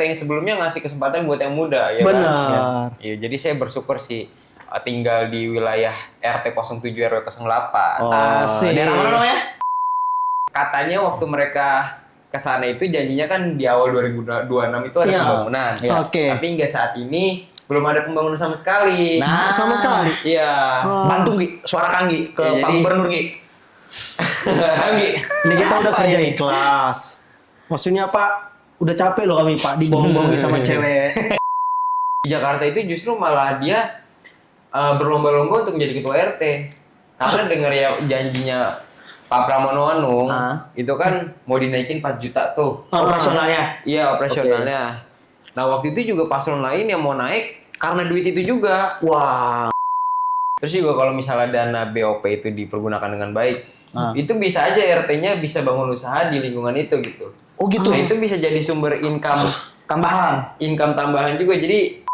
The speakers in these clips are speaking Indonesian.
yang sebelumnya ngasih kesempatan buat yang muda ya Benar. kan. Iya, jadi saya bersyukur sih tinggal di wilayah RT 07 RW 08. Asik. Daerah mana namanya? Katanya waktu mereka ke sana itu janjinya kan di awal 2026 itu ada Iya. pembangunan. Iya. Oke. Tapi hingga saat ini belum ada pembangunan sama sekali. Nah, Sama sekali. Iya. Bantu Gi, suara Kanggi ke Ya, Pak jadi- Gubernur Gi. Kanggi. Ini kita udah Apa kerja ini? ikhlas. Maksudnya Pak, udah capek loh kami Pak dibohong-bohongi sama cewek. Di Jakarta itu justru malah dia berlomba-lomba untuk menjadi ketua RT. Karena dengar ya janjinya Pak Pramono Anung, itu kan mau dinaikin 4 juta tuh. Operasionalnya. Iya, operasionalnya. Nah, waktu itu juga paslon lain yang mau naik karena duit itu juga. Wah. Terus juga kalau misalnya dana BOP itu dipergunakan dengan baik, itu bisa aja RT-nya bisa bangun usaha di lingkungan itu gitu. Oh gitu. Nah, itu bisa jadi sumber income tambahan juga. Jadi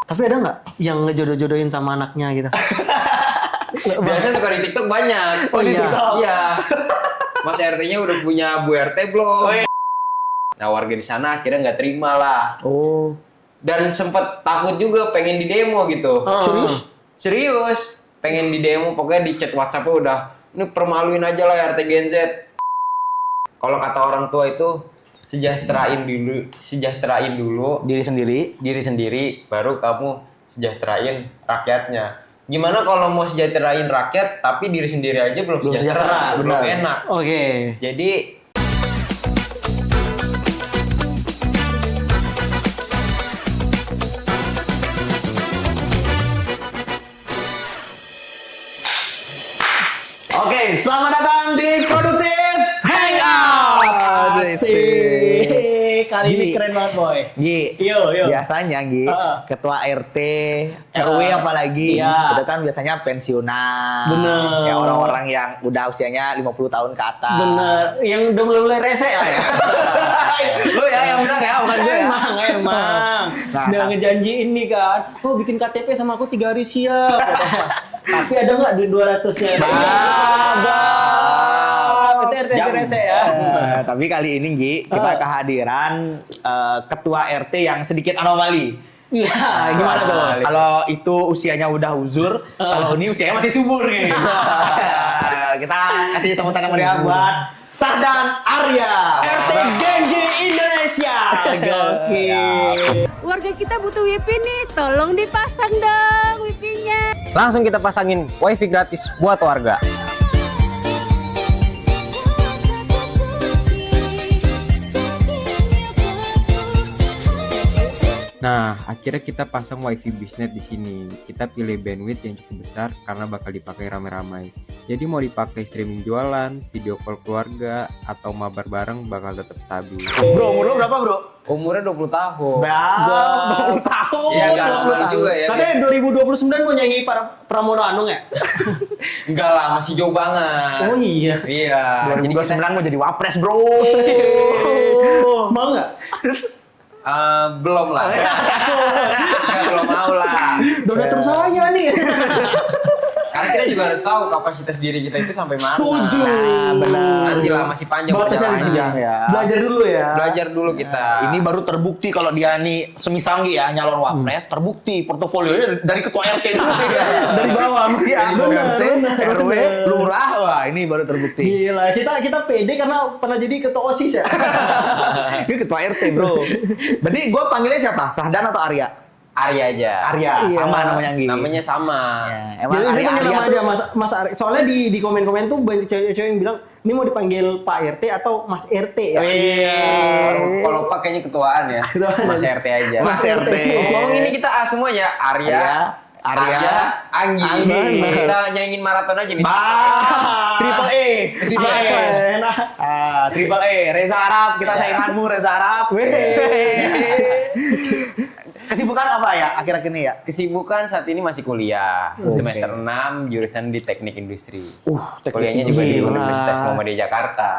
Tapi ada nggak yang ngejodoh-jodohin sama anaknya gitu? biasanya suka di TikTok banyak. Oh iya. Iya. Mas RT-nya udah punya Bu RT belum? Oh, iya. Nah, warga di sana akhirnya nggak terima lah. Oh. Dan sempet takut juga pengen di demo gitu. Serius? Serius. Pengen di demo, pokoknya di chat WhatsApp-nya udah, ini permaluin aja lah RT Gen Z. Kalau kata orang tua itu, sejahterain dulu Diri sendiri. diri sendiri, baru kamu sejahterain rakyatnya. Gimana kalau mau sejahterain rakyat, tapi diri sendiri aja belum sejahtera, belum benar. enak. Oke. Jadi Oke, selamat datang di Produktif Hangout. Asik. Kali ini Gi. keren banget boy. Gi, Yo. biasanya Gi, ketua RT, RW apalagi, Iya. itu kan biasanya pensiunan. Bener. Ya orang-orang yang udah usianya 50 tahun ke atas. Bener. Yang udah mulai rese lah ya. Lu ya yang bilang ya, bukan gue ya. Emang. Nah, Udah ngejanjiin nih kan. Oh bikin KTP sama aku 3 hari siap. Tapi ada nggak duit 200-nya? Itu RT rese ya. Tapi kali ini Gi, kita kehadiran ketua RT yang sedikit anomali. Iya, gimana tuh? Kalau itu usianya udah uzur, kalau ini usianya masih subur nih. Kita kasih sambutan yang meriah buat Sahdan Arya, RT Genji Indonesia. Gokil. Warga kita butuh wifi nih, tolong dipasang dong wifi-nya. langsung kita pasangin wifi gratis buat warga. Nah, akhirnya kita pasang wifi bisnet di sini. Kita pilih bandwidth yang cukup besar karena bakal dipakai ramai-ramai. Jadi mau dipakai streaming jualan, video call keluarga, atau mabar bareng bakal tetap stabil. Bro, umur lo berapa bro? Umurnya 20 tahun. 20 tahun. Iya, nggak lama juga ya. Katanya 2029 mau nyanyi para Pramono Anung ya? Enggak lah, masih jauh banget. Oh iya. Iya. Jadi 2029 mau jadi wapres bro. Mau nggak? belum lah. Belum mau lah. Donatur saya nih. Karena kita juga harus tahu kapasitas diri kita itu sampai mana. Setuju. Nah, benar. Nanti lah masih panjang Batasnya di sini. perjalanannya. ya. Belajar dulu ya. Belajar dulu kita. Ini baru terbukti kalau dia nih semisal Gi ya nyalon wapres, terbukti portofolionya dari ketua RT dulu ya. Dari bawah. Iya, Benar, RT, benar, RW, benar. lurah, wah ini baru terbukti. Gila, kita pede karena pernah jadi ketua OSIS ya. Ini ketua RT bro. Berarti gue panggilnya siapa? Sahdan atau Arya? Arya aja. Arya, Iya. sama namanya Gi. Namanya sama. Ya, emang Jadi Arya panggil nama tuh- aja Mas Ari. Soalnya di komen-komen tuh banyak cewek-cewek yang bilang ini mau dipanggil Pak RT atau Mas RT ya. Kalau pakainya ketuaan ya. Ketuaan Mas aja. RT aja. Mas RT. Ngomong ini kita semua ya. Arya, Anggi. Anggi. Kita nyanyiin maraton aja nih. Triple E. Triple E. Enak. Triple E. Reza Arab, kita sainganmu Reza Arab. Kesibukan apa ya akhir-akhir ini ya? Kesibukan saat ini masih kuliah. Semester 6, jurusan di teknik industri. Teknik Kuliahnya juga di industri. Universitas Muhammadiyah Jakarta.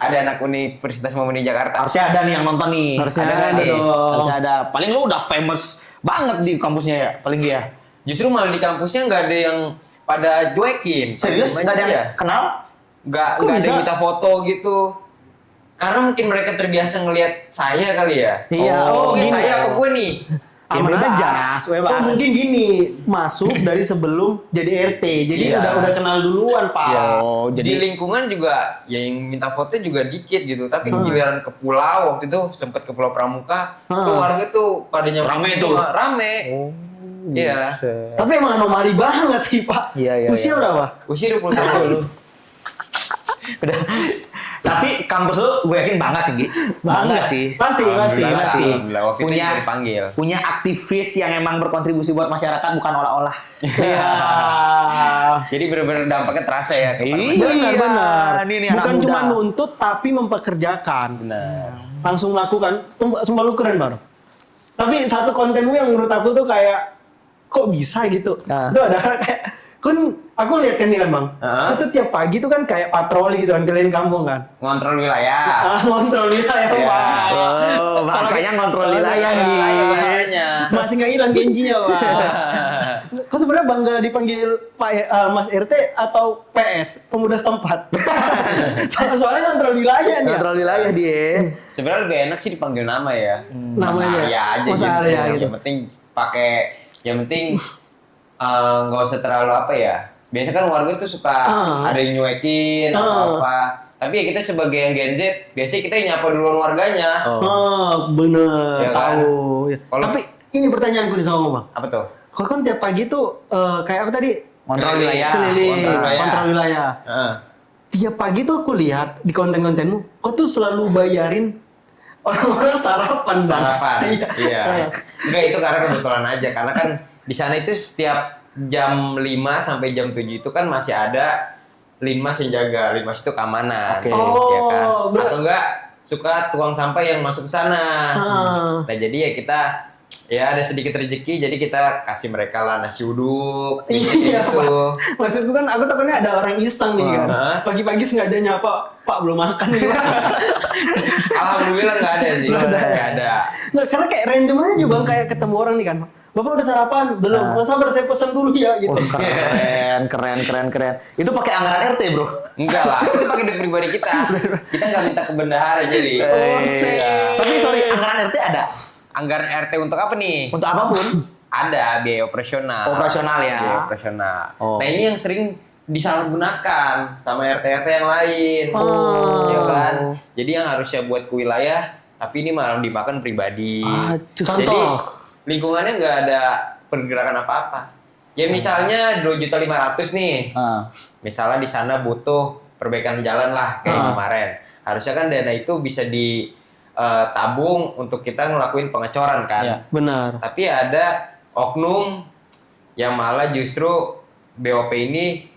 Ada anak Universitas Muhammadiyah Jakarta. Harusnya ada nih yang nonton nih. Harusnya ada ada nih. dong. Harusnya ada. Paling lu udah famous banget di kampusnya ya, paling dia. Justru malah di kampusnya nggak ada yang pada cuekin. Serius? Cuman Nggak ada yang aja. kenal? Nggak Kok ada bisa? yang minta foto gitu. Karena mungkin mereka terbiasa ngelihat saya kali ya. Iya, oh, Oke, gini. saya apa gue nih? Aman bebas, aja. bebas. Oh, mungkin gini, masuk dari sebelum jadi RT. Jadi Iya. udah kenal duluan, Pak. Oh, Di jadi lingkungan juga ya yang minta foto juga dikit gitu. Tapi giliran ke pulau waktu itu sempet ke Pulau Pramuka, tuh warga tuh pada nyampe Rame situ, tuh. Rame. Iya. Tapi emang anomali banget sih, Pak. Iya, iya, Usia iya. berapa? Usia 20 tahun. udah. Tapi kampus lu gue yakin bangga sih, Gi. Bangga. sih. Pasti. Alhamdulillah pasti. Alhamdulillah. Waktu itu Punya juga dipanggil. punya aktivis yang emang berkontribusi buat masyarakat bukan olah-olah. Iya. Jadi benar-benar dampaknya terasa ya. kepada Iya. masyarakat. Benar. Ini anak Bukan muda. cuma nuntut tapi mempekerjakan. Benar. Langsung melakukan. Sumpah lu keren baru. Tapi satu kontenmu yang menurut aku tuh kayak kok bisa gitu. Nah. Itu ada kayak kan aku lihat kan nih kan Bang. Aku tuh tiap pagi tuh kan kayak patroli gitu kan keliling kampung kan. Ngontrol wilayah. Ngontrol wilayah Iya. Pak. Oh, bahasanya ngontrol wilayah nih. Wilayah bahasanya. Masih nggak hilang genjinya Pak. Kok sebenarnya bangga dipanggil Pak Mas RT atau PS pemuda setempat? Soalnya kontrol wilayah nih. Ngontrol wilayah dia. Sebenarnya lebih enak sih dipanggil nama ya. Mas Namanya. Arya aja Mas gitu. Arya gitu. Yang penting pakai, yang penting nggak usah terlalu apa ya. Biasanya kan warga tuh suka ada yang nyuekin atau apa. Tapi ya kita sebagai yang Gen Z, biasanya kita yang nyapa duluan warganya. Oh, bener. Ya kan? Tahu. Kalau- Tapi ini pertanyaanku nih sama Bang. Apa tuh? Kok kan tiap pagi tuh kayak apa tadi? Ngontrol wilayah. Keliling, Kontrol wilayah. kontrol wilayah. Heeh. Tiap pagi tuh aku lihat di konten-kontenmu, kau tuh selalu bayarin orang-orang sarapan, Bang. Sarapan. Iya. Ah. Enggak, itu karena kebetulan aja. Karena kan di sana itu setiap jam 5 sampai jam 7 itu kan masih ada linmas yang jaga. Linmas itu keamanan. Oke. Ya kan? Oh, Atau enggak suka tukang sampah yang masuk ke sana. Ah. Nah, jadi ya kita ya ada sedikit rezeki, jadi kita kasih mereka lah nasi uduk Iya, gitu. Pak. Maksudku kan aku takutnya ada orang iseng nih kan. Hah? Pagi-pagi sengaja nyapa, Pak belum makan nih. Alhamdulillah nggak ada sih, nggak ada. Nah, karena kayak random aja Bang, kayak ketemu orang nih kan. Bapak udah sarapan? Belum. Oh, sabar saya pesan dulu ya gitu. Oh, keren. Itu pakai anggaran RT, Bro. Enggak lah, itu pakai duit pribadi kita. Kita nggak minta ke bendahara jadi. Tapi sorry, anggaran RT ada Anggaran RT untuk apa nih? untuk apapun. Ada biaya operasional. Operasional ya. Biaya operasional. Oh. Nah ini yang sering disalahgunakan sama RT-RT yang lain. Oh. Ya kan? Jadi yang harusnya buat ke wilayah, tapi ini malah dimakan pribadi. contoh. Jadi lingkungannya nggak ada pergerakan apa-apa. Ya misalnya 2.500.000 nih. Misalnya di sana butuh perbaikan jalan lah kayak kemarin. Harusnya kan dana itu bisa ditabung untuk kita ngelakuin pengecoran kan. Ya, benar. Tapi ada oknum yang malah justru BOP ini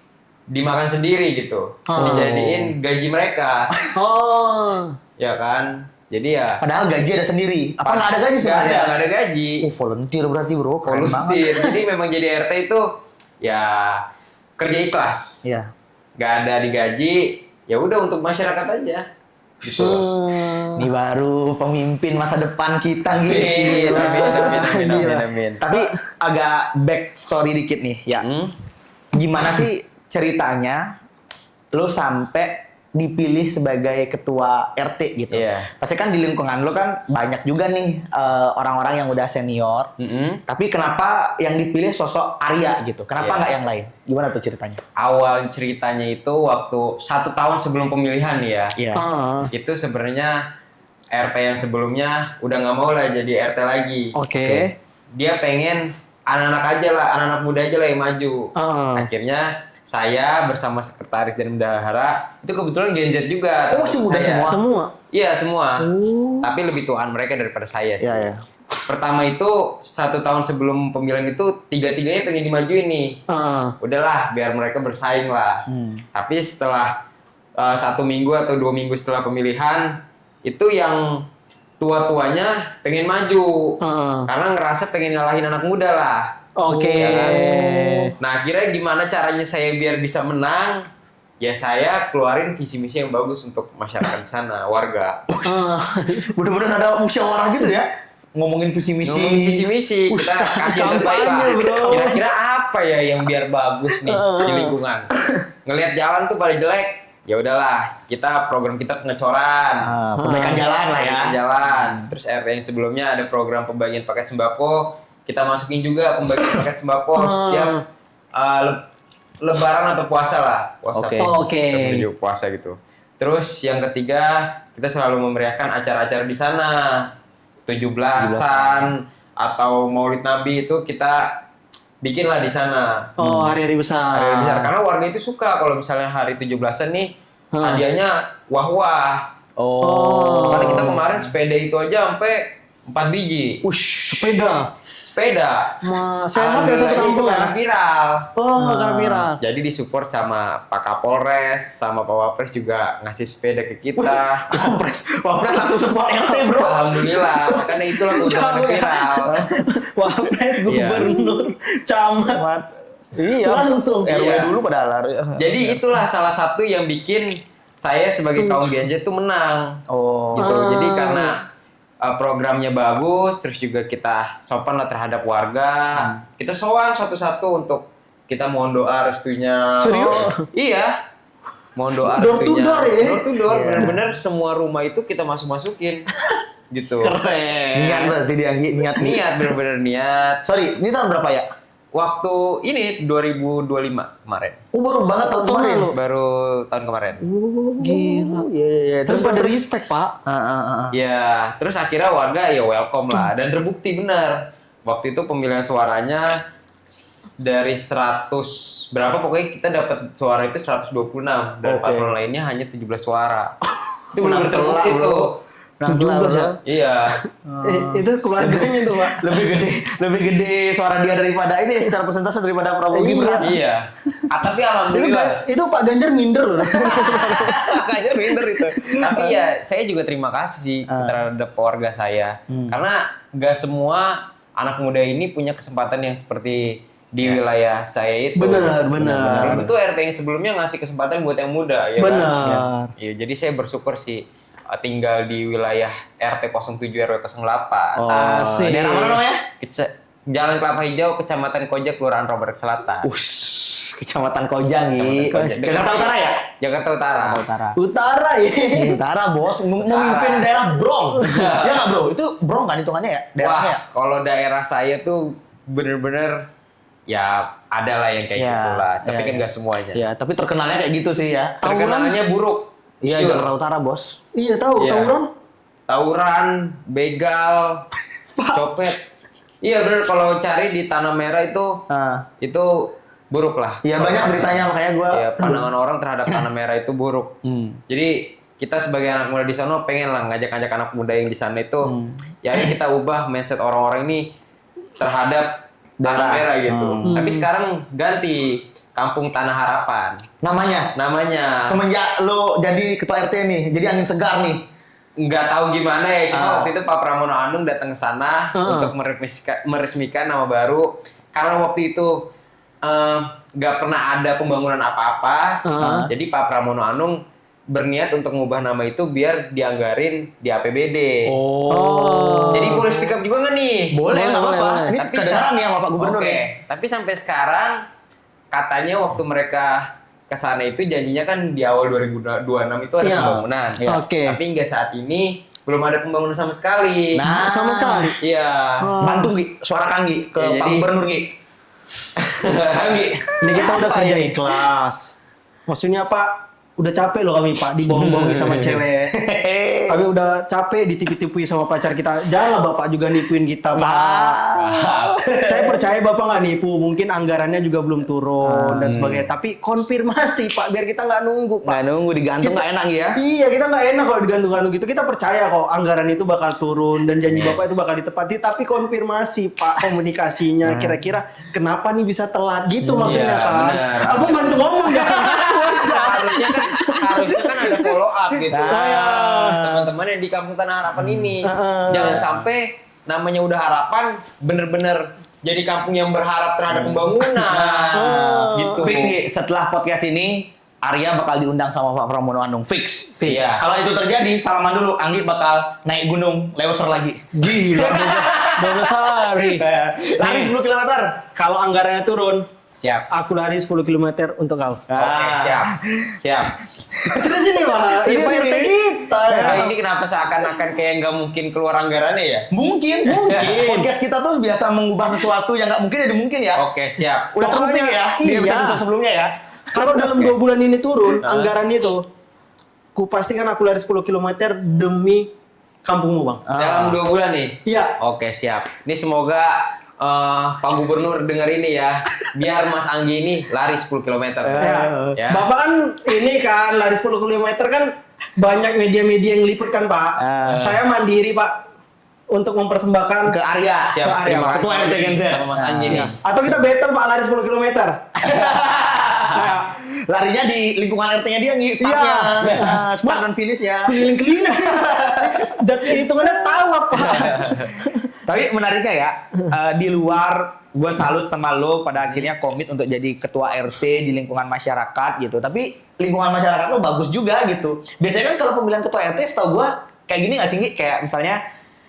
dimakan sendiri gitu. Dijadiin gaji mereka. Oh. Ya kan? Jadi ya Padahal gaji ada sendiri. Apa nggak ada gaji nggak sebenarnya? nggak ada gaji. Oh, volunteer berarti, Bro. Keren banget. Volunteer. Jadi memang jadi RT itu ya kerja ikhlas. Iya. Nggak ada digaji, ya udah untuk masyarakat aja. Gitu. Ini baru pemimpin masa depan kita Amin, gitu. amin. Tapi agak back story dikit nih, ya. Gimana sih ceritanya lo sampai dipilih sebagai ketua RT gitu? Iya. Pasti kan di lingkungan lo kan banyak juga nih orang-orang yang udah senior. Tapi kenapa yang dipilih sosok Arya gitu? Kenapa Iya. nggak yang lain? Gimana tuh ceritanya? Awal ceritanya itu waktu 1 tahun sebelum pemilihan ya. Iya. Itu sebenarnya RT yang sebelumnya udah nggak mau lah jadi RT lagi. Oke. Dia pengen anak-anak aja lah, anak-anak muda aja lah yang maju. Akhirnya saya bersama sekretaris dan bendahara itu kebetulan Gen Z juga. Oh, masih muda saya. Semua. Iya semua. Tapi lebih tuaan mereka daripada saya sih. Iya, iya. Pertama itu 1 tahun sebelum pemilihan itu 3-tiganya pengen dimajuin nih. Udahlah biar mereka bersaing lah. Tapi setelah 1 minggu atau 2 minggu setelah pemilihan itu yang tua-tuanya pengen maju karena ngerasa pengen ngalahin anak muda lah. Oke. Ya kan? Nah akhirnya gimana caranya saya biar bisa menang? Ya saya keluarin visi misi yang bagus untuk masyarakat di sana, warga. Bener-bener ada musyawarah gitu ya? Ngomongin visi misi. Ngomongin visi misi, kita kasih yang terbaik lah. Kampanye, bro. Kira-kira apa ya yang biar bagus nih di lingkungan? Ngelihat jalan tuh pada jelek, ya udahlah, program kita pengecoran. Perbaikan jalan lah ya. Perbaikan jalan. Terus RT yang sebelumnya ada program pembagian paket sembako, kita masukin juga pembagian paket sembako setiap Lebaran atau puasa lah, puasa. Oke. Kita menuju puasa gitu. Terus yang ketiga, kita selalu memeriahkan acara-acara di sana, 17-an atau Maulid Nabi itu kita bikinlah di sana. Oh, hari-hari besar. Hari besar karena warga itu suka kalau misalnya hari 17-an nih hadiahnya wah-wah. Karena kita kemarin sepeda itu aja sampai 4 biji. Sepeda. Sehat Sehat ya satu itu kampung karena viral. karena viral. Jadi disupport sama Pak Kapolres, sama Pak Wapres juga ngasih sepeda ke kita. Wapres langsung support RT bro. Alhamdulillah, karena itulah keuntungan viral. Wapres, gubernur, camat. Iya. Langsung. RW Iya. dulu pada lari. Jadi itulah salah satu yang bikin saya sebagai kaum Gen Z tuh menang. Gitu. Jadi karena programnya bagus, terus juga kita sopan lah terhadap warga. Kita sowan satu-satu untuk kita mohon doa restunya. Serius? Iya. Mohon doa Door to restunya. door ya? Door to door, bener-bener semua rumah itu kita masukin. Gitu. Keren. Niat berarti dia niat nih. Niat, bener-bener niat. Sorry, ini tahun berapa ya? Waktu ini 2025 kemarin. Baru banget tahun kemarin. Baru tahun kemarin. Gila. Iya. Terus pada respect, Pak. Ya, terus akhirnya warga ya welcome lah dan terbukti benar. Waktu itu pemilihan suaranya dari 100 berapa pokoknya kita dapat suara itu 126 dan paslon lainnya hanya 17 suara. Itu benar terbukti tuh. 17 ya? Iya. Itu keluarganya tuh, Pak. Lebih gede suara dia daripada ini secara persentase daripada Prabowo Gibran. Iya. Tapi alhamdulillah. Itu Pak Ganjar minder loh. Kayaknya minder itu. Tapi ya saya juga terima kasih terhadap keluarga saya. Karena gak semua anak muda ini punya kesempatan yang seperti di wilayah saya itu. Benar. Itu tuh RT yang sebelumnya ngasih kesempatan buat yang muda, ya Benar. kan? Iya, jadi saya bersyukur sih tinggal di wilayah RT 07 RW 08. Asik. Daerah mana namanya? Jalan Kelapa Hijau, Kecamatan Koja, Kelurahan Robert Selatan. Kecamatan Kojang nih. Koja. Jakarta Utara ya? Jakarta Utara. Utara ya. Utara bos, memimpin daerah Bronx. Ya nggak bro? Itu Bronx kan hitungannya ya? Daerahnya ya? Kalau daerah saya tuh bener-bener ya ada lah yang kayak gitulah. Tapi kan nggak semuanya. Ya, tapi terkenalnya kayak gitu sih ya. Terkenalnya buruk. Iya, Jakarta Utara bos. Iya tahu, Iya. tawuran. Begal, copet. Iya bener, kalau cari di Tanah Merah itu buruk lah. Iya banyak beritanya makanya gue. Ya, pandangan orang terhadap Tanah Merah itu buruk. Jadi kita sebagai anak muda di sana pengen lah ngajak-ngajak anak muda yang di sana itu, ya ayo kita ubah mindset orang-orang ini terhadap Tanah Merah gitu. Tapi sekarang ganti Kampung Tanah Harapan. Namanya. Semenjak lo jadi ketua RT nih, jadi angin segar nih. Nggak tahu gimana ya, cuma waktu itu Pak Pramono Anung datang ke sana untuk meresmikan nama baru. Karena waktu itu nggak pernah ada pembangunan apa-apa, jadi Pak Pramono Anung berniat untuk mengubah nama itu biar dianggarin di APBD. Jadi boleh speak up juga nggak nih? Boleh, nggak apa-apa. Ini Tapi kedengaran nih sama Pak Gubernur Oke, nih. tapi sampai sekarang katanya waktu mereka ke sana itu janjinya kan di awal 2026 itu ada pembangunan. Oke. Tapi hingga saat ini belum ada pembangunan sama sekali. Nah, Sama sekali. Iya. bantu Gi, suara Kanggi ke Ya, Pak jadi- Gubernur Gi. Kanggi. Ini kita udah Apa kerja ini? ikhlas. Maksudnya Pak, udah capek loh kami Pak dibohong-bohongin sama cewek. Kami udah capek ditipu-tipui sama pacar kita. Janganlah Bapak juga nipuin kita Pak. Saya percaya Bapak nggak nipu. Mungkin anggarannya juga belum turun dan sebagainya. Tapi konfirmasi Pak, biar kita nggak nunggu Pak. Nggak nunggu digantung nggak enak ya. Iya, kita nggak enak kalau digantung-gantung gitu. Kita percaya kok anggaran itu bakal turun dan janji Bapak itu bakal ditepati. Tapi konfirmasi Pak komunikasinya. Kira-kira kenapa nih bisa telat gitu maksudnya Iya, kan? benar. Aku bantu ngomong kan? harusnya kan ada follow up gitu. Teman-teman yang di Kampung Tanah Harapan ini jangan sampai namanya udah harapan bener-bener jadi kampung yang berharap terhadap pembangunan gitu. Fix Gi, setelah podcast ini Arya bakal diundang sama Pak Pramono Anung. Fix. Iya. Kalau itu terjadi, salaman dulu. Anggi bakal naik gunung, Leoser lagi. Gila, 12 hari. Lari 10 km. Kalau anggarannya turun, Siap. Aku lari 10 km untuk kau. Oke, siap. Sudah sini Pak. Ini Apa RT ini? kita. Ini kenapa seakan-akan kayak nggak mungkin keluar anggarannya ya? Mungkin. Podcast kita tuh biasa mengubah sesuatu yang nggak mungkin jadi mungkin ya. Oke, siap. Udah Pokoknya, terbukti ya di iya. episode sebelumnya ya. Kalau dalam 2 bulan ini turun anggaran itu, ku pastikan aku lari 10 km demi kampungmu, Bang. Dalam 2 bulan nih? Iya. Oke, siap. Ini semoga Pak Gubernur dengar ini ya. Biar Mas Anggi ini lari 10 km. Ya. Bapak kan ini kan lari 10 km kan banyak media-media yang liput kan, Pak. Saya mandiri, Pak, untuk mempersembahkan Ke Arya. Siap, Arya, terima Pak. Ketua kasih RT Gen Z. sama Mas Anggi nih. Atau kita battle, Pak, lari 10 km. Larinya di lingkungan RT-nya dia nih, startnya. Iya. Start dan finish ya. Keliling-keliling. Dan hitungannya tahu apa. Tapi menariknya ya, di luar gue salut sama lo pada akhirnya komit untuk jadi ketua RT di lingkungan masyarakat gitu. Tapi lingkungan masyarakat lo bagus juga gitu. Biasanya kan kalau pemilihan ketua RT setahu gue kayak gini nggak sih Gi? Kayak misalnya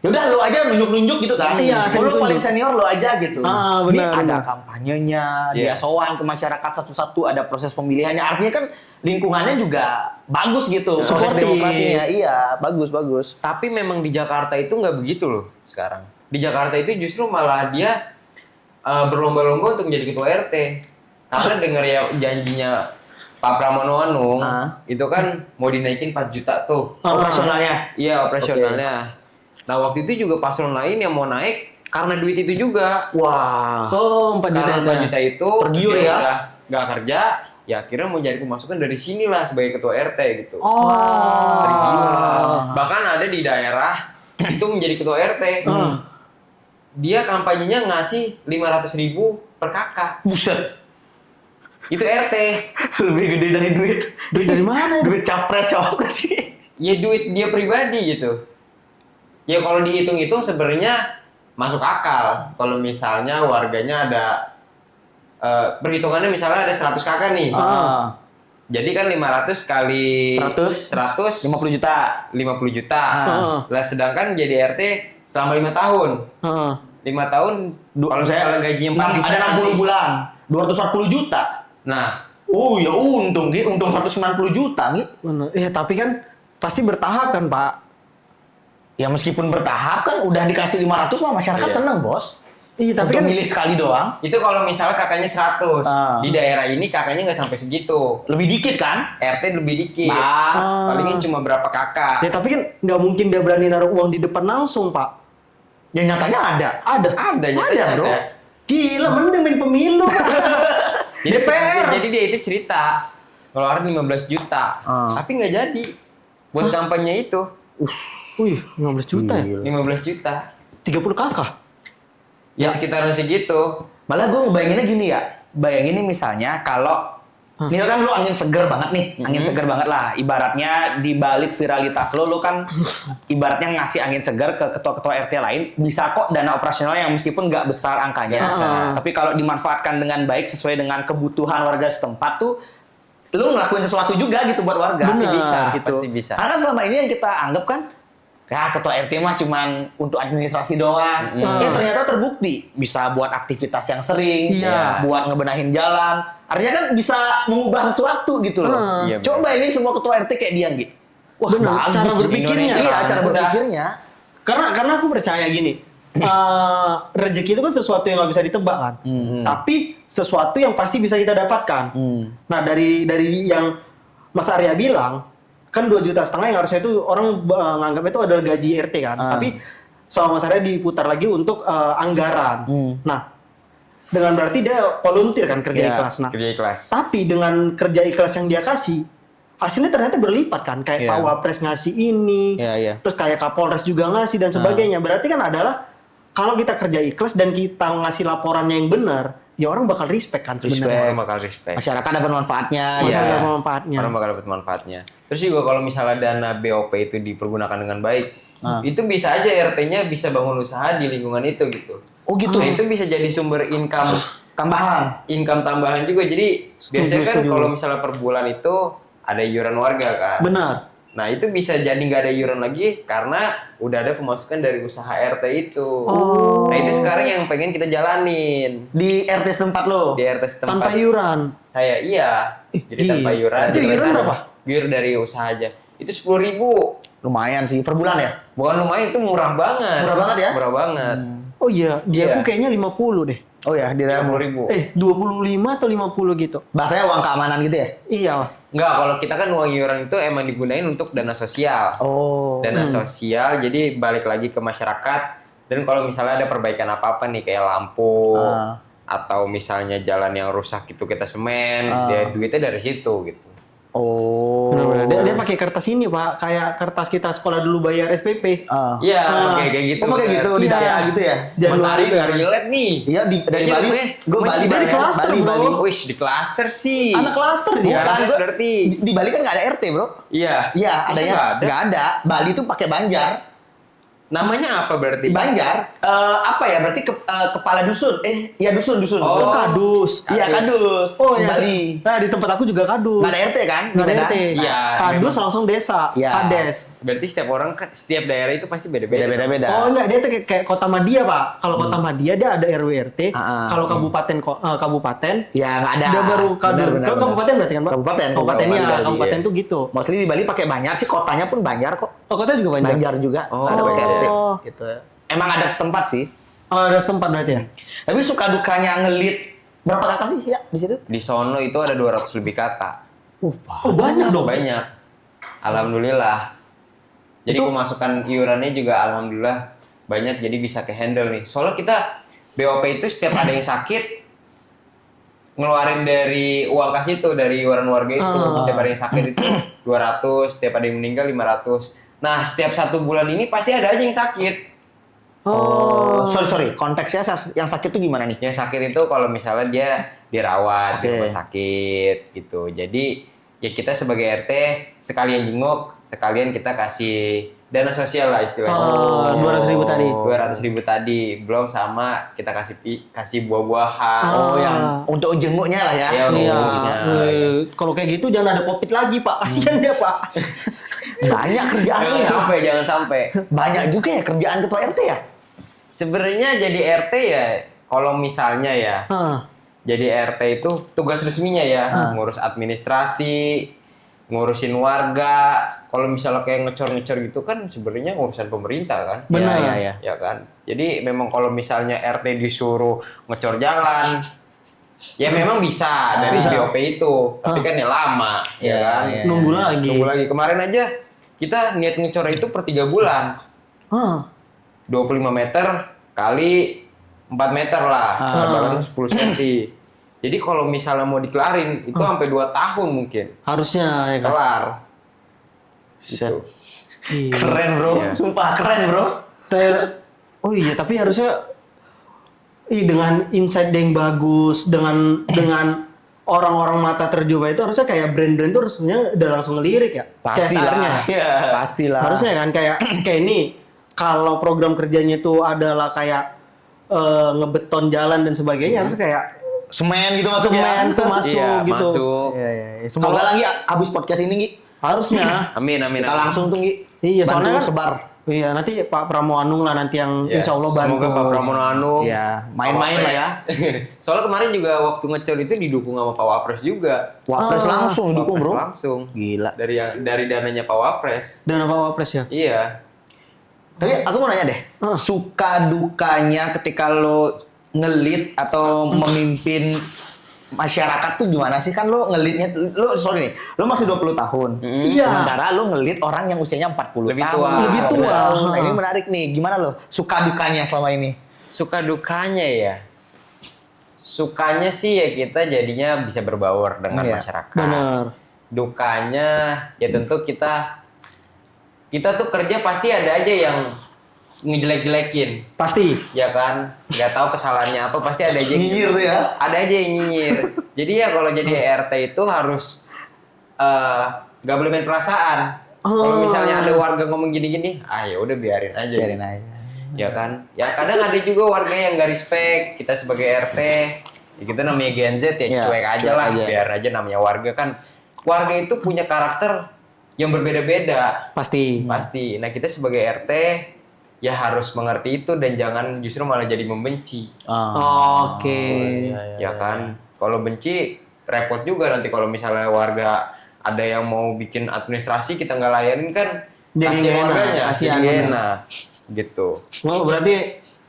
yaudah lo aja nunjuk-nunjuk gitu kan. Iya, Oh, lo tunjuk. paling senior lo aja gitu. Ah, Ini benar, ada benar. kampanyenya, Iya. dia sowan ke masyarakat satu-satu, ada proses pemilihannya. Artinya kan lingkungannya juga bagus gitu. Proses Supportive. demokrasinya. Iya, bagus. Tapi memang di Jakarta itu nggak begitu loh sekarang. Di Jakarta itu justru malah dia berlomba-lomba untuk menjadi ketua RT. Karena dengar ya janjinya Pak Pramono Anung, itu kan mau dinaikin 4 juta tuh. Operasionalnya. Iya, operasionalnya. Nah, waktu itu juga paslon lain yang mau naik karena duit itu juga. Wah. Oh, 4 juta. Karena 4 juta itu Tergiur dia ya. udah nggak kerja, ya akhirnya mau cari pemasukan dari sinilah sebagai ketua RT gitu. Oh. Tergiur. Bahkan ada di daerah itu menjadi ketua RT. Dia kampanyenya ngasih 500.000 per kakak. Buset. Itu RT. Lebih gede dari duit. Duit dari mana? Duit capres sih. Ya duit dia pribadi gitu. Ya kalau dihitung-hitung sebenarnya masuk akal. Kalau misalnya warganya ada perhitungannya misalnya ada 100 kakak nih. Jadi kan 500 kali 100 50 juta. 50 juta. Lah sedangkan jadi RT selama 5 tahun. 5 tahun kalau misalnya gajinya 4 juta ada 60 nanti. bulan. 240 juta. Nah, Oh ya untung Gi, untung 190 juta Gi. Benar. Ya tapi kan pasti bertahap kan, Pak. Ya meskipun bertahap kan udah dikasih 500 mah masyarakat Iya. seneng, Bos. Iya, tapi Untuk kan milih sekali doang. itu kalau misalnya kakaknya 100. Ah. Di daerah ini kakaknya nggak sampai segitu. Lebih dikit kan? RT lebih dikit. Nah, Palingin cuma berapa kakak. ya tapi kan nggak mungkin dia berani naruh uang di depan langsung, Pak. yang nyatanya ada. Ada nyatanya Bro. ada. Gila, mending main pemilu, Pak. Jadi, DPR. jadi dia itu cerita ngeluarin 15 juta. Tapi nggak jadi. Buat kampanye itu. Wih, 15 juta ya? 15 juta. 30 kakak. Ya sekitaran segitu. Malah gue ngebayanginnya gini ya. Bayangin nih misalnya kalau ini kan lu angin seger banget nih, angin seger banget lah. Ibaratnya di balik viralitas lu kan ibaratnya ngasih angin seger ke ketua-ketua RT lain, bisa kok dana operasional yang meskipun nggak besar angkanya. Tapi kalau dimanfaatkan dengan baik sesuai dengan kebutuhan warga setempat tuh, lu ngelakuin sesuatu juga gitu buat warga. Benar, bisa gitu. pasti bisa. Karena kan selama ini yang kita anggap kan, ya ketua RT mah cuman untuk administrasi doang. Ternyata terbukti bisa buat aktivitas yang sering, Iya. buat ngebenahin jalan. Artinya kan bisa mengubah sesuatu gitu loh. Iya, Coba bayangin semua ketua RT kayak dia, Gi. Wah, Benar, bagus. cara Di berpikirnya. Indonesia. Iya, cara Udah. berpikirnya. Karena aku percaya gini, rezeki itu kan sesuatu yang nggak bisa ditebak kan, tapi sesuatu yang pasti bisa kita dapatkan. Nah dari yang Mas Arya bilang, kan 2,5 juta yang harusnya itu orang nganggap itu adalah gaji RT kan, tapi sama Mas Arya diputar lagi untuk anggaran. Nah dengan berarti dia volunteer kan kerja Iya, ikhlas. Nah Kerja ikhlas. tapi dengan kerja ikhlas yang dia kasih, hasilnya ternyata berlipat kan. Kayak Iya. Pak Wapres ngasih ini, Iya. terus kayak Kapolres juga ngasih dan sebagainya. Berarti kan adalah kalau kita kerja ikhlas dan kita ngasih laporannya yang benar, ya orang bakal respect kan sebenarnya. Orang bakal respect. Masyarakat dapat manfaatnya. Masa ya. ada manfaatnya. Orang bakal dapat manfaatnya. Terus juga kalau misalnya dana BOP itu dipergunakan dengan baik, itu bisa aja RT-nya bisa bangun usaha di lingkungan itu gitu. Oh gitu. Nah, itu bisa jadi sumber Tambahan. tambahan juga. Jadi biasanya kan setuju. kalau misalnya per bulan itu ada iuran warga kan. Benar. Nah itu bisa jadi nggak ada iuran lagi karena udah ada pemasukan dari usaha RT itu. Nah itu sekarang yang pengen kita jalanin Di RT setempat lo. di RT setempat. Tanpa iuran. Saya iya. Jadi tanpa Gila. iuran. Itu Jadi iuran kita berapa? Iur dari usaha aja. Itu 10.000. Lumayan sih per bulan ya. Bukan lumayan, itu murah banget. Murah banget ya? Murah banget. Oh iya, dia Iya. aku kayaknya 50 deh. Oh ya, di dalam 30.000. 25 atau 50 gitu. bahasanya uang keamanan gitu ya. Iya. Enggak, kalau kita kan uang iuran itu emang digunain untuk dana sosial. Oh. Dana sosial, jadi balik lagi ke masyarakat. Dan kalau misalnya ada perbaikan apa-apa nih, kayak lampu, atau misalnya jalan yang rusak itu kita semen, dia duitnya dari situ gitu. Oh. Benar-benar. Dia pakai kertas ini, Pak. Kayak kertas kita sekolah dulu bayar SPP. Iya, pakai kayak gitu. Oh, kayak gitu di Iya. daerah gitu ya. Januari Mas Ari itu nggak relate nih. Iya di dari Kayaknya Bali. Gue masih Bali dari Bali klaster, Bali bro. Bali. Wih, di klaster sih. Anak klaster dia. Bukan, gua- berarti. Di Bali kan nggak ada RT bro. Iya. Iya, Masa adanya nggak ada? nggak ada. Bali tuh pakai Banjar. Namanya apa berarti? Banjar apa ya? Berarti kepala dusun. Iya dusun. Oh, kadus. Iya kadus. Oh Di iya. Bali. Nah, di tempat aku juga kadus. Nggak ada RT kan? Nggak ada Gimana? RT. Iya, Kadus memang. langsung desa. Iya. Kades. Berarti setiap orang, setiap daerah itu pasti beda-beda. Beda-beda. Oh enggak, dia tuh kayak kota Madia, Pak. Kalau kota Madia dia ada RW RT. Kalau kabupaten kabupaten Ya nggak ada. dia baru kadus. Benar, Kalau benar. kabupaten berarti kan, Pak? Kabupaten. Kabupaten ya, Kabupaten, kabupaten iya. tuh gitu. Mostly di Bali pakai Banjar sih, kotanya pun Banjar kok. Oh, kota juga banyak. Banjar juga. Oh. Ada pakai RT. Oh. Gitu. Emang ada setempat sih. Oh, ada sempat berarti ya? Tapi suka dukanya ngelit berapa kakak sih ya di situ? Di sono itu ada 200 lebih kakak. Oh, banyak dong. Banyak. Alhamdulillah. Jadi pemasukan iurannya juga alhamdulillah banyak, jadi bisa ke handle nih. Soalnya kita BOP itu setiap ada yang sakit ngeluarin dari uang kas itu, dari iuran warga itu. Setiap ada yang sakit itu 200, setiap ada yang meninggal 500. Nah, setiap 1 bulan ini pasti ada aja yang sakit. Oh, sorry. Konteksnya yang sakit tuh gimana nih? Yang sakit itu kalau misalnya dia dirawat di Oke. rumah sakit gitu. Jadi ya kita sebagai RT sekalian jenguk, sekalian kita kasih dana sosial lah istilahnya. Oh, 200.000 tadi. 200.000 tadi, belum sama kita kasih buah-buahan. Oh, yang untuk jenguknya lah ya. Iya, untuk Iya. jenguknya. Kalau kayak gitu jangan ada Covid lagi, Pak. Kasihan dia, Pak. Banyak kerjaan Jangan ya. sampai, jangan sampai. Banyak juga ya kerjaan ketua RT ya. Sebenarnya jadi RT ya, kalau misalnya ya, Hah. jadi RT itu tugas resminya ya, ngurus administrasi, ngurusin warga. Kalau misalnya kayak ngecor-ngecor gitu kan sebenarnya urusan pemerintah kan. Benar. Iya. Ya kan. Jadi memang kalau misalnya RT disuruh ngecor jalan, ya memang bisa dari Bisa. BOP itu, tapi kan ya lama, ya Iya, kan. iya. Nunggu lagi. Tunggu lagi. Kemarin aja kita niat ngecor itu per 3 bulan. Hah. 25 meter kali 4 meter lah, berarti 10 cm. Jadi kalau misalnya mau dikelarin itu sampai 2 tahun mungkin Harusnya ya kan. kelar. Gitu. Iya. Keren bro, Iya. sumpah keren bro. Oh iya, tapi harusnya dengan insight yang bagus, dengan orang-orang mata tercoba itu harusnya kayak brand-brand itu harusnya udah langsung ngelirik ya. CSR-nya. Iya. Pastilah. Harusnya kan kayak ini kalau program kerjanya itu adalah kayak ngebeton jalan dan sebagainya harusnya kayak Semen gitu masuk semen ya. tuh masuk Iya, gitu. masuk. Iya. Semoga lagi abis podcast ini Gi, Harusnya. Amin, amin. kita amin. langsung tuh Gi. Iya, Bantu soalnya kan sebar. Iya, nanti Pak Pramono Anung lah nanti yang Ya, insya Allah bantu. Semoga Pak Pramono Anung. Iya, main-main lah ya. Soalnya kemarin juga waktu ngecor itu didukung sama Pak Wapres juga. Wapres langsung dukung Wapres bro. langsung. Gila. Dari dananya Pak Wapres. Dan apa Wapres ya? Iya. Tapi aku mau nanya deh, suka dukanya ketika lo ngelit atau memimpin masyarakat tuh gimana sih? Kan lo ngelitnya, lo masih 20 tahun. Iya. Sementara lo ngelit orang yang usianya 40 Lebih tahun. tua. Lebih 50 tua. tahun. Nah, ini menarik nih, gimana lo? Suka dukanya selama ini? Suka dukanya ya. Sukanya sih ya kita jadinya bisa berbaur dengan Iya, masyarakat. Benar. Dukanya ya tentu kita tuh kerja pasti ada aja yang ngejelek-jelekin, Pasti. ya kan? Nggak tahu kesalahannya apa, pasti ada aja yang Nyinyir tuh ya? Ada aja yang nyinyir. Jadi ya kalau jadi RT itu harus nggak boleh main perasaan. Kalau misalnya ada warga ngomong gini-gini, ya udah biarin aja. Biarin aja. Ya kan? Ya kadang ada juga warga yang nggak respect kita sebagai RT. Ya kita namanya Gen Z ya, Ya, cuek aja cuek lah, aja. biar aja namanya warga kan. Warga itu punya karakter yang berbeda-beda. Pasti. Pasti. Nah, kita sebagai RT ya harus mengerti itu dan jangan justru malah jadi membenci. Oke. Ya kan? Kalau benci repot juga nanti kalau misalnya warga ada yang mau bikin administrasi kita nggak layanin kan Jadi kasihan nggak enak, warganya, kasihan, jadi bener. enak gitu. Oh, berarti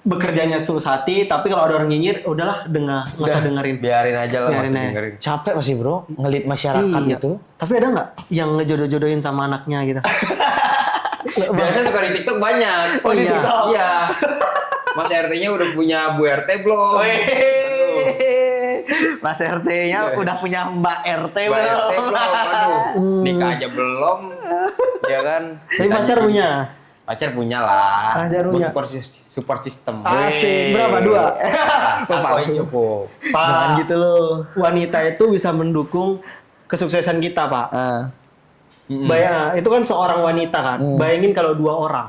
bekerjanya setulus hati, tapi kalau ada orang nyinyir, udahlah nggak usah dengerin. Biarin aja lah, Biarin masih aja. dengerin. Capek pasti bro, ngelit masyarakat Iya. gitu. Tapi ada nggak yang ngejodoh-jodohin sama anaknya gitu? Biasa suka di TikTok banyak. Oh, di iya. TikTok. Iya. Mas RT-nya udah punya Bu RT belum? Mas RT-nya udah punya Mbak RT Mbak belum? RT belum? Aduh, nikah aja belum. Ya kan? Tapi pacar punya. Pacar punya lah. Pacar punya. Buat support system. Asik. Berapa? 2? Satu aja cukup. Jangan Pak, gitu loh. wanita itu bisa mendukung kesuksesan kita, Pak. Itu kan seorang wanita kan. Bayangin kalau 2 orang.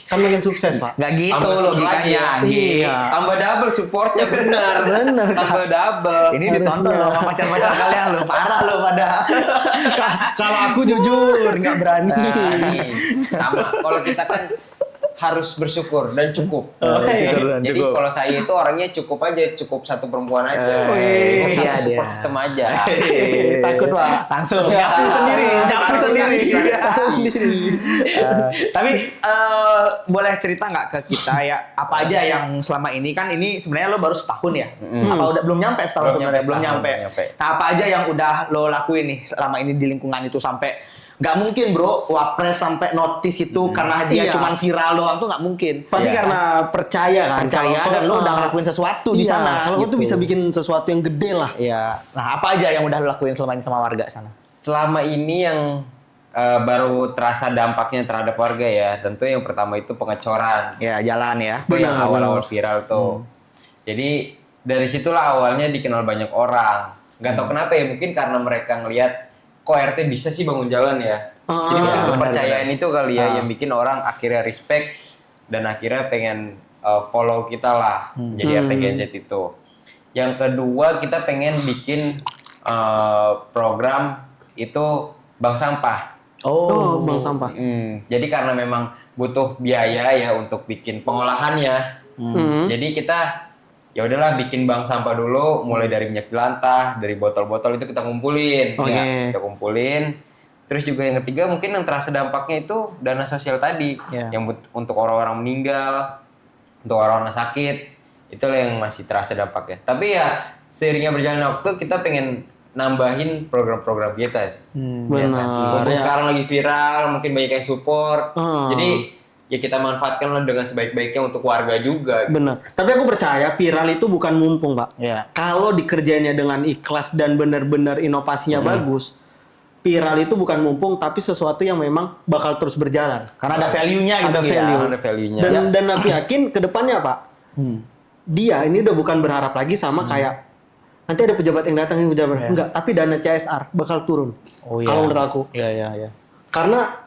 Kan makin sukses, Pak. Nggak gitu Tambah satu lagi logikanya. ya. anjing. Iya. Tambah double supportnya benar. Bener, Kak. Tambah double. Ini ditonton loh sama pacar-pacar kalian lo, parah lo pada. Kalau aku jujur nggak berani. Nah, nih, sama. Kalau kita kan harus bersyukur dan cukup. Bersyukur dan Jadi cukup. kalau saya itu orangnya cukup aja, cukup satu perempuan aja. Wih, Cukup iya satu support dia. system aja. Takut, Pak. Langsung Ya. nyapu sendiri, nyapu sendiri. Tapi boleh cerita nggak ke kita ya apa aja yang selama ini kan ini sebenarnya lo baru setahun ya? Apa udah belum nyampe setahun sebenarnya? Belum nyampe. Nah, apa aja yang udah lo lakuin nih selama ini di lingkungan itu sampai nggak mungkin bro wapres sampai notice itu karena dia Iya. cuman viral doang tuh nggak mungkin. Pasti Iya. karena percaya kan. Percaya dan lo udah ngelakuin sesuatu di iya, sana. Kalau gitu. itu bisa bikin sesuatu yang gede lah. Iya. Nah, apa aja yang udah lo lakuin selama ini sama warga sana? Selama ini yang baru terasa dampaknya terhadap warga ya, tentu yang pertama itu pengecoran. Ya, jalan ya. Itu yang Benar, awal-awal viral tuh. Jadi dari situlah awalnya dikenal banyak orang. Gak tau kenapa ya, mungkin karena mereka ngelihat kok RT bisa sih bangun jalan ya. Jadi mungkin benar, kepercayaan itu kali ya yang bikin orang akhirnya respect dan akhirnya pengen follow kita lah jadi RT Gadget itu. Yang kedua kita pengen bikin program itu bank sampah. Oh, bank sampah. Jadi karena memang butuh biaya ya untuk bikin pengolahannya. Jadi kita ya udahlah bikin bank sampah dulu, mulai dari minyak jelantah, dari botol-botol itu kita kumpulin. Oke. Ya, kita kumpulin. Terus juga yang ketiga mungkin yang terasa dampaknya itu dana sosial tadi, Ya. yang untuk orang-orang meninggal, untuk orang-orang sakit, itulah yang masih terasa dampaknya. Tapi ya seiringnya berjalannya waktu kita pengen nambahin program-program kita. Ya kan? Mumpung ya. sekarang lagi viral, mungkin banyak yang support. Hmm. Jadi ya kita manfaatkan lah dengan sebaik-baiknya untuk warga juga. Bener. Tapi aku percaya viral itu bukan mumpung, Pak. Iya. Kalau dikerjainnya dengan ikhlas dan benar-benar inovasinya bagus, viral itu bukan mumpung, tapi sesuatu yang memang bakal terus berjalan. Karena ada value-nya gitu Ada ya. value. Ada value-nya. Dan aku yakin ke depannya, Pak, dia ini udah bukan berharap lagi sama kayak nanti ada pejabat yang datang ini pejabat. Enggak, tapi dana CSR bakal turun. Oh, iya. Kalau menurut aku. Iya, iya, iya. Karena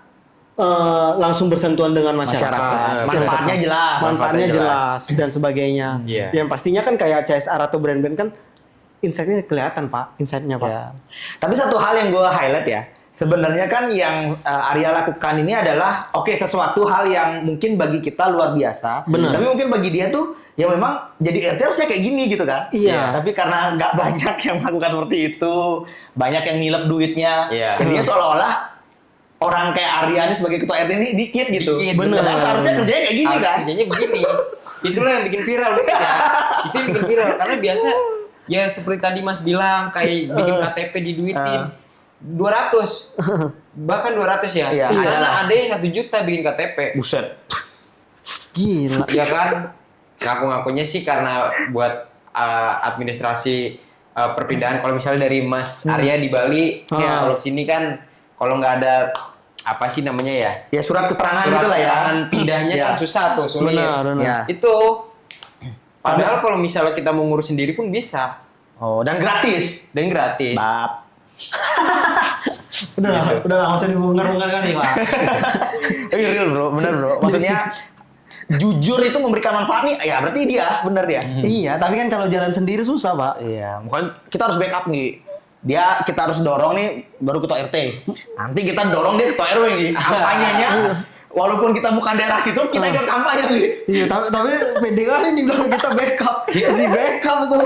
langsung bersentuhan dengan masyarakat. Manfaatnya jelas. Manfaatnya Manfaatnya jelas dan sebagainya. Iya. Yang pastinya kan kayak CSR atau brand-brand kan insight-nya kelihatan, Pak. Insight-nya, Pak. Ya. Tapi satu hal yang gue highlight ya, sebenarnya kan yang Arya lakukan ini adalah sesuatu hal yang mungkin bagi kita luar biasa. Benar. Tapi mungkin bagi dia tuh ya memang jadi RT harusnya kayak gini gitu kan. Iya. Tapi karena nggak banyak yang melakukan seperti itu, banyak yang nilep duitnya. Iya. Jadinya seolah-olah orang kayak Arya ini sebagai ketua RT ini dikit gitu. Dikit, Bener. bener. Harusnya kerjanya kayak gini Harus kan. kerjanya begini. Itulah yang bikin viral mungkin ya. Itu yang bikin viral karena biasa ya seperti tadi Mas bilang kayak bikin KTP diduitin 200 bahkan 200 ya. Iya, Karena iya. ada yang 1 juta bikin KTP. Buset. Gila. Ya kan? Ngaku-ngakunya sih karena buat administrasi perpindahan. Kalau misalnya dari Mas Arya di Bali, ya kalau sini kan kalau nggak ada apa sih namanya ya? Ya surat keterangan Surat gitu lah ya. keterangan pindahnya Iya. kan susah tuh, sulit. Benar. Ya. Itu padahal kalau misalnya kita mau ngurus sendiri pun bisa Oh, dan gratis. dan gratis. Bab. Udah lah, nggak usah dibongkar-bongkar kan nih, Pak. Real bro, bener bro. Maksudnya jujur itu memberikan manfaat nih, ya berarti dia, bener dia. Iya, tapi kan kalau jalan sendiri susah, Pak. Iya, mungkin kita harus backup nih. kita harus dorong nih baru ketua RT. Nanti kita dorong dia ketua RW nih. Kampanyenya walaupun kita bukan daerah situ, kita ikut kampanye nih. Iya, tapi pede kali nih bilang kita backup. Si backup tuh.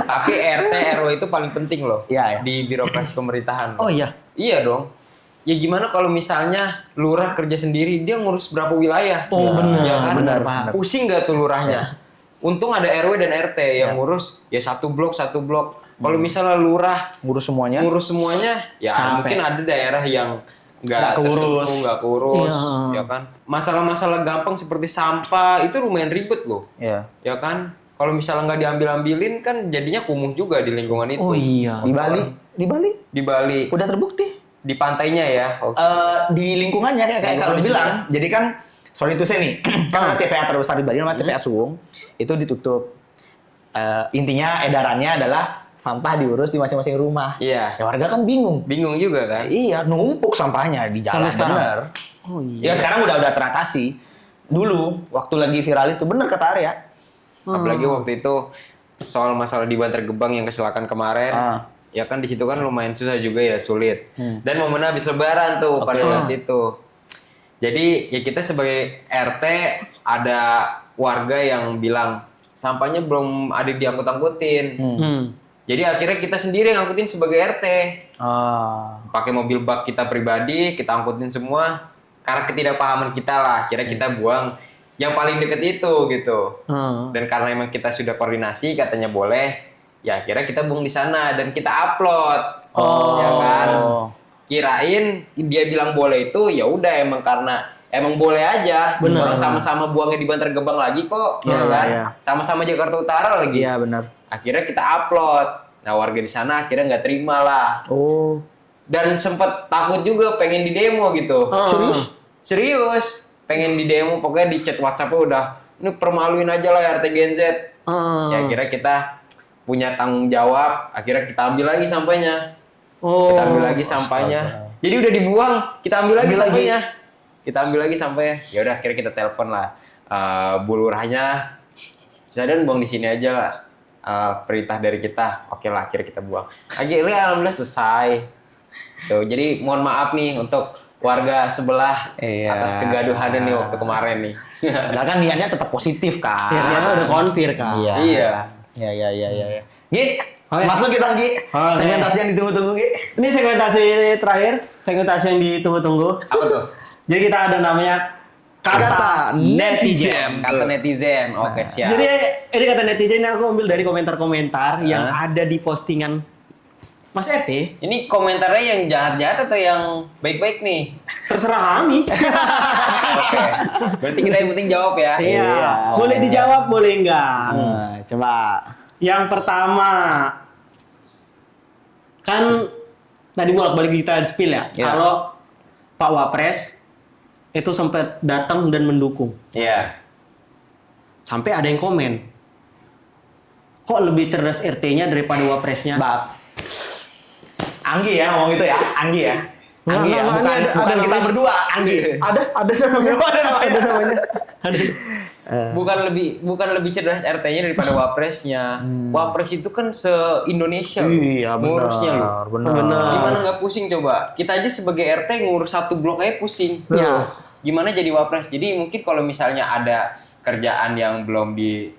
Tapi RT RW itu paling penting loh. Iya, iya. Di birokrasi pemerintahan. Oh iya. Iya dong. Ya gimana kalau misalnya lurah kerja sendiri, dia ngurus berapa wilayah? Oh, benar. Ya kan? Benar. Pusing nggak tuh lurahnya? Untung ada RW dan RT yang ngurus ya satu blok. Kalau misalnya lurah Ngurus semuanya. ya Capek. mungkin ada daerah yang nggak keurus. nggak keurus, Iya. ya kan? Masalah-masalah gampang seperti sampah itu lumayan ribet loh, Iya. ya kan? Kalau misalnya nggak diambil-ambilin kan jadinya kumuh juga di lingkungan itu. Oh iya. Di Bali Di Bali, udah terbukti. di pantainya ya. Oke. Di lingkungannya kayak kalau bilang. Jadi kan sorry itu saya nih. Kan ada TPA terbesar di Bali namanya TPA Suwung. Itu ditutup. Intinya edarannya adalah sampah diurus di masing-masing rumah. Iya. Ya warga kan bingung. Bingung juga kan? Iya, numpuk sampahnya di jalan. Sampai sekarang? Bener. Oh iya. Ya sekarang udah teratasi. Dulu waktu lagi viral itu bener kata Arya. Apalagi waktu itu soal masalah di Bantar Gebang yang kecelakaan kemarin. Ya kan di situ kan lumayan susah juga ya, sulit. Dan momen habis lebaran tuh pada saat itu. Jadi ya kita sebagai RT ada warga yang bilang sampahnya belum ada diangkut-angkutin. Jadi akhirnya kita sendiri yang angkutin sebagai RT. Pakai mobil bak kita pribadi, kita angkutin semua. Karena ketidakpahaman kita lah, akhirnya kita buang yang paling deket itu gitu. Dan karena emang kita sudah koordinasi, katanya boleh, ya akhirnya kita buang di sana dan kita upload. Ya kan? Kirain dia bilang boleh itu, ya udah emang karena emang boleh aja. Bener. Orang sama-sama buangnya di Bantar Gebang lagi kok, ya kan? Iya. Sama-sama Jakarta Utara lagi. Iya benar. Akhirnya kita upload. Nah warga di sana akhirnya nggak terima lah. Oh. Dan sempet takut juga pengen di demo gitu. Serius. Pengen di demo, pokoknya di chat WhatsApp-nya udah, ini permaluin aja lah RT Gen Z. Ya akhirnya kita punya tanggung jawab, akhirnya kita ambil lagi sampahnya. Kita ambil lagi sampahnya. Jadi udah dibuang, kita ambil lagi sampahnya. Kita ambil lagi sampahnya. Ya udah akhirnya kita telepon lah Bu Lurahnya. Saya buang di sini aja lah. Perintah dari kita. Oke lah, akhirnya kita buang. Akhirnya alhamdulillah selesai. Tuh, jadi mohon maaf nih untuk warga sebelah atas kegaduhan nih waktu kemarin nih. Nah kan niatnya tetap positif kan. Ternyata udah konfir kan. Iya. Iya. Gi, masuk kita Gi. Segmentasi yang ditunggu-tunggu Gi. Ini segmentasi terakhir, segmentasi yang ditunggu-tunggu. Apa tuh? Jadi kita ada namanya Kata netizen. Kata netizen. Oke, siap. Jadi ini kata netizen ini aku ambil dari komentar-komentar yang ada di postingan Mas RT. Ini komentarnya yang jahat-jahat atau yang baik-baik nih? Terserah kami. Oke. Berarti kita yang penting jawab ya. Iya. Boleh dijawab, boleh enggak. Coba. Yang pertama, kan tadi bolak-balik kita spill ya. Kalau Pak Wapres itu sempat datang dan mendukung. Iya. Sampai ada yang komen, kok lebih cerdas RT-nya daripada Wapresnya? Anggi ya ngomong itu ya, Anggi ya. Anggi ya, bukan kita berdua, Anggi. Ada namanya. Bukan lebih cerdas RT-nya daripada Wapresnya. Wapres itu kan se-Indonesia Iya, ngurusnya loh. benar. Gimana nggak pusing coba? Kita aja sebagai RT ngurus satu blok aja pusing. Ya. Gimana jadi Wapres? Jadi mungkin kalau misalnya ada kerjaan yang belum di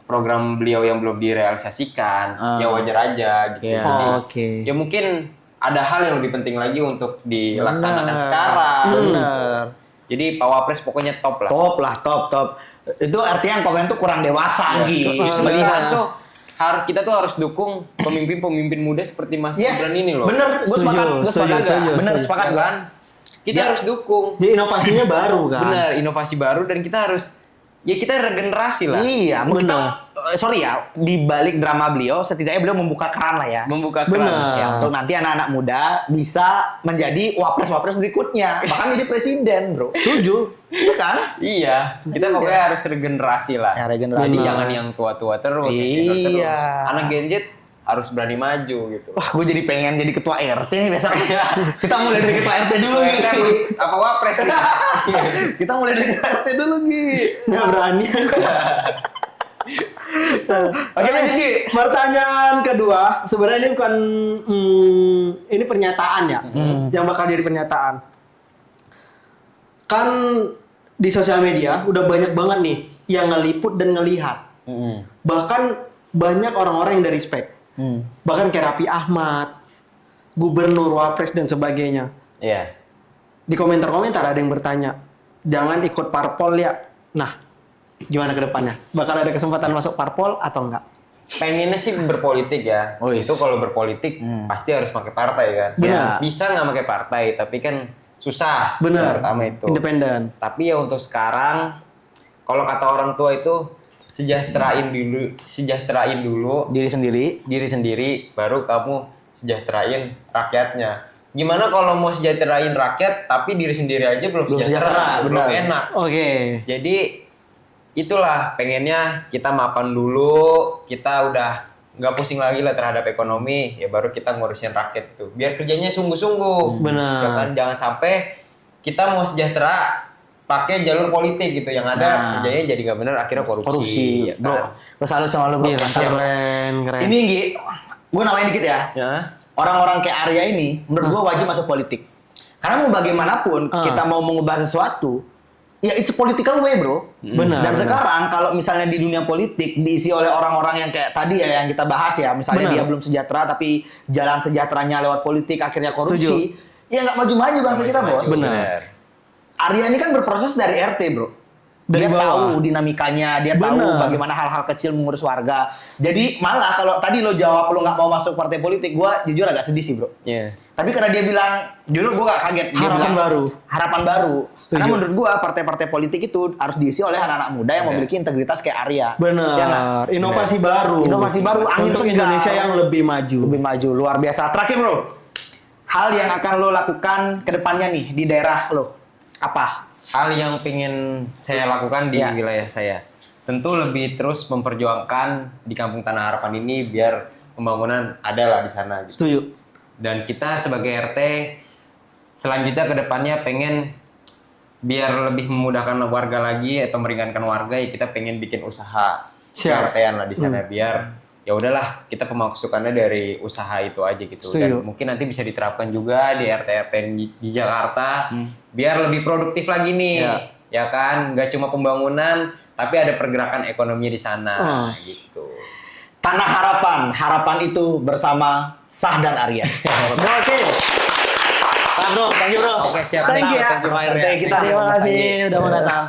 program beliau yang belum direalisasikan, ya wajar aja gitu. Iya. Jadi, Oke. ya mungkin ada hal yang lebih penting lagi untuk dilaksanakan sekarang. Benar. Jadi Pak Wapres pokoknya top lah. Top. Itu artinya yang komen tuh kurang dewasa, Anggi. Melihat tuh kita tuh harus dukung pemimpin muda seperti Mas Gibran ini loh. Bener, gue sepakat. Bener, sepakat Ya kan? Kita harus dukung. Jadi inovasinya baru kan? Benar, inovasi baru dan kita harus kita regenerasi lah. Iya, sorry ya, di balik drama beliau, setidaknya beliau membuka keran lah ya. Membuka keran. Ya, untuk nanti anak-anak muda bisa menjadi wapres-wapres berikutnya, bahkan jadi presiden, bro. Setuju. Iya kan? Iya, kita pokoknya harus regenerasi lah. Ya, regenerasi. Jadi jangan yang tua-tua terus, yang senior terus. Iya. Anak Gen Z harus berani maju gitu. Wah, gue jadi pengen jadi ketua RT nih besok. Kita mulai dari ketua RT dulu nih. Apa Wapres nih? Kita mulai dari ketua RT dulu, Gi. Nggak berani aku. Oke, lanjut Ki. Pertanyaan kedua, sebenarnya ini bukan ini pernyataan ya, yang bakal jadi pernyataan. Kan di sosial media udah banyak banget nih yang ngeliput dan ngelihat. Bahkan banyak orang-orang yang dari respect. Bahkan kayak Raffi Ahmad, Gubernur, Wapres dan sebagainya. Iya. Di komentar-komentar ada yang bertanya, jangan ikut parpol ya. Nah, gimana ke depannya? Bakal ada kesempatan masuk parpol atau enggak? Pengennya sih berpolitik ya. Oh, Itu kalau berpolitik pasti harus pakai partai kan. Benar. Bisa nggak pakai partai, tapi kan susah. Benar. Yang pertama itu. Independen. Tapi ya untuk sekarang, kalau kata orang tua itu sejahterain dulu Diri sendiri. diri sendiri, baru kamu sejahterain rakyatnya. Gimana kalau mau sejahterain rakyat, tapi diri sendiri aja belum sejahtera, belum benar. enak. Oke. Jadi itulah pengennya kita mapan dulu, kita udah nggak pusing lagi lah terhadap ekonomi, ya baru kita ngurusin rakyat itu. Biar kerjanya sungguh-sungguh. Benar. Ya kan? Jangan sampai kita mau sejahtera pakai jalur politik gitu, yang ada kerjanya jadi nggak bener, akhirnya korupsi. Ya Bro. kan? Gue salut sama lu, Bro. Keren. Ini Gi, gue namain dikit ya. Ya. Orang-orang kayak Arya ini, menurut gue wajib masuk politik. Karena mau bagaimanapun, kita mau mengubah sesuatu, ya it's a political way, bro. Benar. Dan benar. sekarang kalau misalnya di dunia politik diisi oleh orang-orang yang kayak tadi ya yang kita bahas ya, misalnya Benar. dia belum sejahtera tapi jalan sejahteranya lewat politik akhirnya korupsi, ya nggak maju-maju bangsa kita, bos. Benar. Arya ini kan berproses dari RT, bro. Dari Dia bawah. tahu dinamikanya, dia tahu Benar. bagaimana hal-hal kecil mengurus warga. Jadi malah kalau tadi lo jawab lo nggak mau masuk partai politik, gua jujur agak sedih sih, bro. Iya. Tapi karena dia bilang, dulu gua gak kaget. Dia Harapan bilang, baru. Harapan baru. Setuju. Karena menurut gua partai-partai politik itu harus diisi oleh anak-anak muda yang memiliki integritas kayak Arya. Benar. Ya nggak? Inovasi baru. Inovasi baru, angin untuk segar. Indonesia yang lebih maju. Lebih maju, luar biasa. Terakhir bro, hal yang akan lo lakukan ke depannya nih di daerah lo, apa? Hal yang pengen saya lakukan di Ya. wilayah saya, tentu lebih terus memperjuangkan di Kampung Tanah Harapan ini biar pembangunan ada lah di sana gitu. Setuju. Dan kita sebagai RT selanjutnya ke depannya pengen biar lebih memudahkan warga lagi atau meringankan warga, ya kita pengen bikin usaha Siap. RT-an lah di sana biar ya udahlah kita pemasukannya dari usaha itu aja gitu. Setuju. Dan mungkin nanti bisa diterapkan juga di RT-RT di Jakarta biar lebih produktif lagi nih. Ya kan, nggak cuma pembangunan tapi ada pergerakan ekonominya di sana gitu. Tanah Harapan, harapan itu bersama Sah dan Arya. Oke. Pak bro, thank you bro. Oke, siap. Thank you ya. Thank you, Mas RT Arya. kita. Terima kasih udah mau datang.